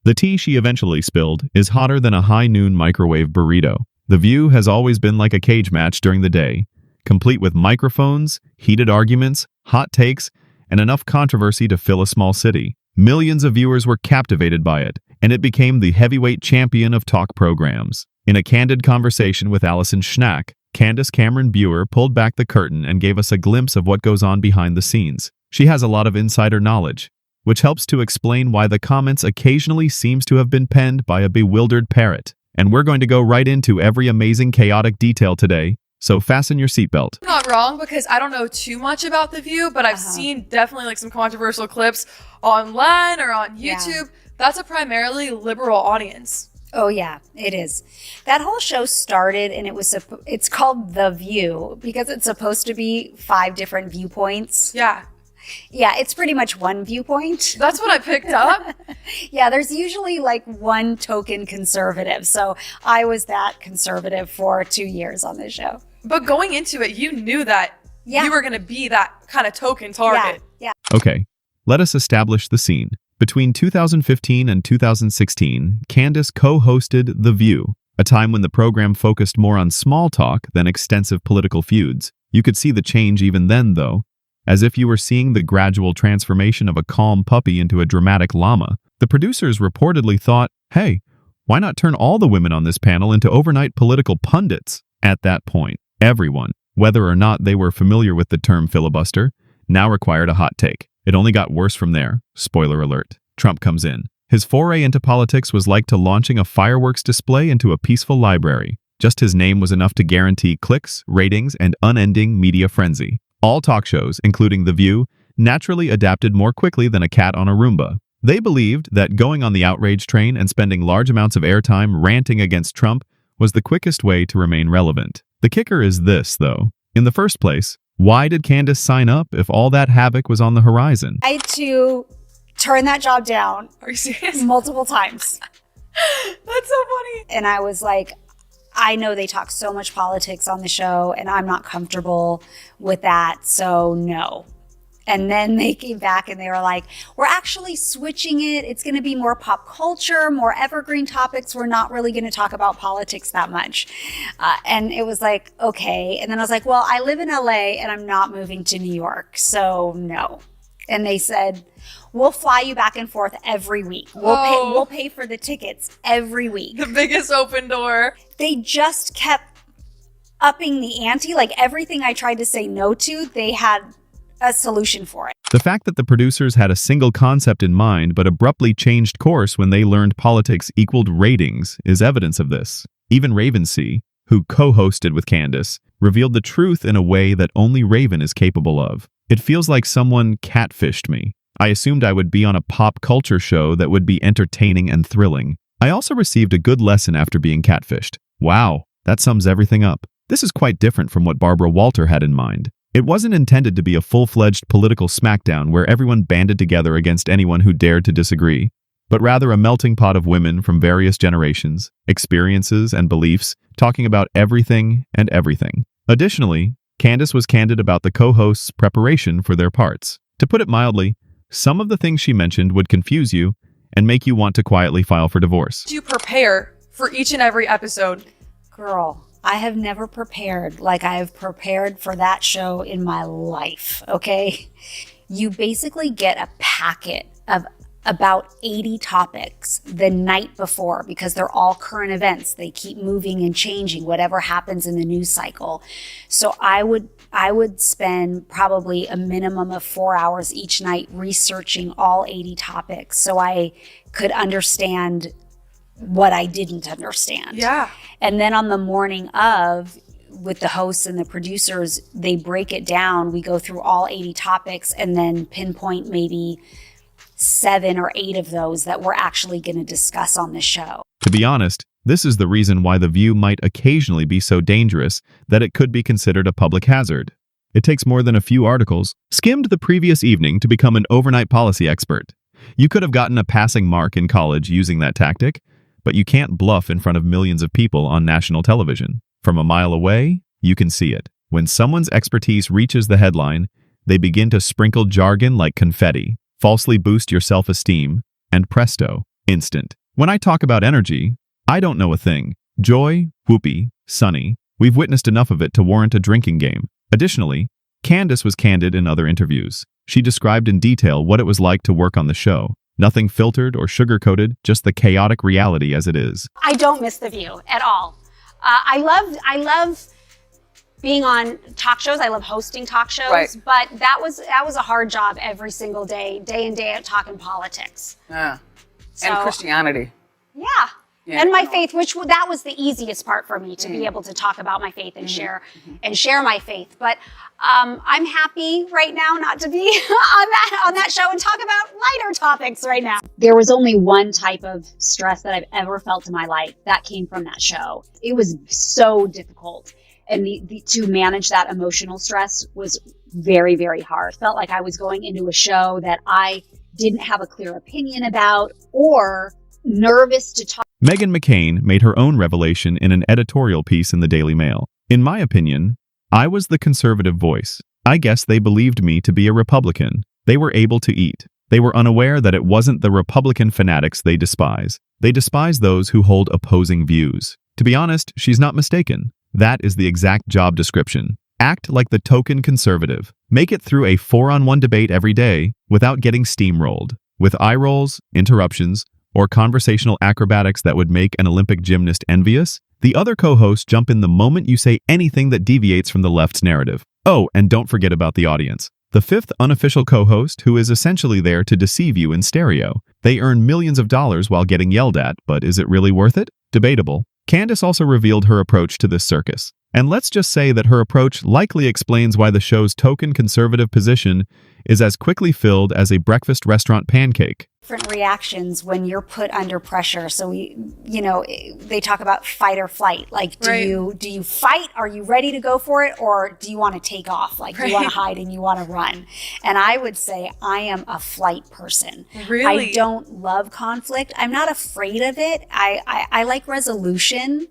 The tea she eventually spilled is hotter than a high-noon microwave burrito. The View has always been like a cage match during the day, complete with microphones, heated arguments, hot takes, and enough controversy to fill a small city. Millions of viewers were captivated by it, and it became the heavyweight champion of talk programs. In a candid conversation with Alison Schnack, Candace Cameron Bure pulled back the curtain and gave us a glimpse of what goes on behind the scenes. She has a lot of insider knowledge, which helps to explain why the comments occasionally seems to have been penned by a bewildered parrot. And we're going to go right into every amazing chaotic detail today, so fasten your seatbelt. Not wrong, because I don't know too much about The View, but I've seen definitely like some controversial clips online or on YouTube. Yeah. That's a primarily liberal audience. Oh yeah, it is. That whole show started and it's called The View because it's supposed to be 5 different viewpoints. Yeah. Yeah, it's pretty much one viewpoint. That's what I picked up. Yeah, there's usually like one token conservative. So I was that conservative for 2 years on this show. But going into it, you knew that you were going to be that kind of token target. Yeah. Okay, let us establish the scene. Between 2015 and 2016, Candace co-hosted The View, a time when the program focused more on small talk than extensive political feuds. You could see the change even then, though, as if you were seeing the gradual transformation of a calm puppy into a dramatic llama. The producers reportedly thought, hey, why not turn all the women on this panel into overnight political pundits? At that point, everyone, whether or not they were familiar with the term filibuster, now required a hot take. It only got worse from there. Spoiler alert. Trump comes in. His foray into politics was like to launching a fireworks display into a peaceful library. Just his name was enough to guarantee clicks, ratings, and unending media frenzy. All talk shows, including The View, naturally adapted more quickly than a cat on a Roomba. They believed that going on the outrage train and spending large amounts of airtime ranting against Trump was the quickest way to remain relevant. The kicker is this, though. In the first place, why did Candace sign up if all that havoc was on the horizon? I had to turn that job down. Are you serious? Multiple times. That's so funny. And I was like, I know they talk so much politics on the show and I'm not comfortable with that, so no. And then they came back and they were like, we're actually switching it. It's going to be more pop culture, more evergreen topics. We're not really going to talk about politics that much. And it was like, okay. And then I was like, well, I live in LA and I'm not moving to New York, so no. And they said, we'll fly you back and forth every week. We'll pay for the tickets every week. The biggest open door. They just kept upping the ante. Like everything I tried to say no to, they had a solution for it. The fact that the producers had a single concept in mind but abruptly changed course when they learned politics equaled ratings is evidence of this. Even Raven C., who co-hosted with Candace, revealed the truth in a way that only Raven is capable of. It feels like someone catfished me. I assumed I would be on a pop culture show that would be entertaining and thrilling. I also received a good lesson after being catfished. Wow, that sums everything up. This is quite different from what Barbara Walter had in mind. It wasn't intended to be a full-fledged political smackdown where everyone banded together against anyone who dared to disagree, but rather a melting pot of women from various generations, experiences, and beliefs, talking about everything and everything. Additionally, Candace was candid about the co-hosts' preparation for their parts. To put it mildly, some of the things she mentioned would confuse you and make you want to quietly file for divorce. Do you prepare for each and every episode? Girl, I have never prepared like I have prepared for that show in my life, okay? You basically get a packet of about 80 topics the night before because they're all current events. They keep moving and changing, whatever happens in the news cycle. So I would spend probably a minimum of 4 hours each night researching all 80 topics so I could understand what I didn't understand. Yeah. And then on the morning of, with the hosts and the producers, they break it down. We go through all 80 topics and then pinpoint maybe 7 or 8 of those that we're actually going to discuss on the show. To be honest, this is the reason why The View might occasionally be so dangerous that it could be considered a public hazard. It takes more than a few articles skimmed the previous evening to become an overnight policy expert. You could have gotten a passing mark in college using that tactic, but you can't bluff in front of millions of people on national television. From a mile away, you can see it. When someone's expertise reaches the headline, they begin to sprinkle jargon like confetti, falsely boost your self-esteem, and presto, instant. When I talk about energy, I don't know a thing. Joy, Whoopi, Sunny, we've witnessed enough of it to warrant a drinking game. Additionally, Candace was candid in other interviews. She described in detail what it was like to work on the show. Nothing filtered or sugar-coated, just the chaotic reality as it is. I don't miss The View at all. I love being on talk shows. I love hosting talk shows, Right. but that was a hard job every single day in, day out, talking politics. Yeah. So, And Christianity. Yeah. Yeah. And my faith, that was the easiest part for me, to be able to talk about my faith and share my faith. But I'm happy right now not to be on that show and talk about lighter topics right now. There was only one type of stress that I've ever felt in my life that came from that show. It was so difficult. And to manage that emotional stress was very, very hard. Felt like I was going into a show that I didn't have a clear opinion about, or nervous to talk. Meghan McCain made her own revelation in an editorial piece in the Daily Mail. In my opinion, I was the conservative voice. I guess they believed me to be a Republican. They were able to eat. They were unaware that it wasn't the Republican fanatics they despise. They despise those who hold opposing views. To be honest, she's not mistaken. That is the exact job description. Act like the token conservative. Make it through a 4-on-1 debate every day without getting steamrolled, with eye rolls, interruptions, or conversational acrobatics that would make an Olympic gymnast envious. The other co-hosts jump in the moment you say anything that deviates from the left's narrative. Oh, and don't forget about the audience. The fifth unofficial co-host, who is essentially there to deceive you in stereo. They earn millions of dollars while getting yelled at, but is it really worth it? Debatable. Candace also revealed her approach to this circus. And let's just say that her approach likely explains why the show's token conservative position is as quickly filled as a breakfast restaurant pancake. Different reactions when you're put under pressure. So they talk about fight or flight. Like, do you fight? Are you ready to go for it? Or do you want to take off? Like, do you want to hide and you want to run? And I would say I am a flight person. Really? I don't love conflict. I'm not afraid of it. I like resolution.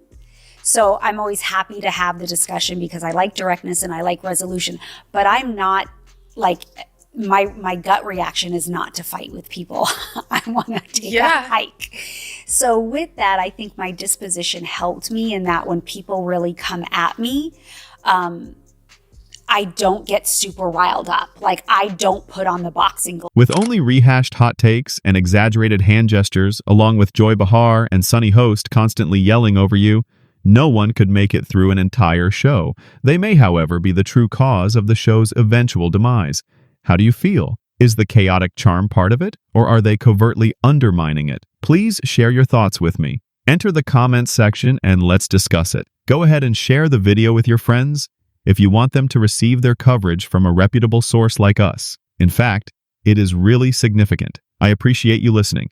So I'm always happy to have the discussion because I like directness and I like resolution. But I'm not like, my gut reaction is not to fight with people. I want to take a hike. So with that, I think my disposition helped me in that when people really come at me, I don't get super riled up. Like, I don't put on the boxing gloves. With only rehashed hot takes and exaggerated hand gestures, along with Joy Behar and Sunny Host constantly yelling over you, no one could make it through an entire show. They may, however, be the true cause of the show's eventual demise. How do you feel? Is the chaotic charm part of it, or are they covertly undermining it? Please share your thoughts with me. Enter the comments section and let's discuss it. Go ahead and share the video with your friends if you want them to receive their coverage from a reputable source like us. In fact, it is really significant. I appreciate you listening.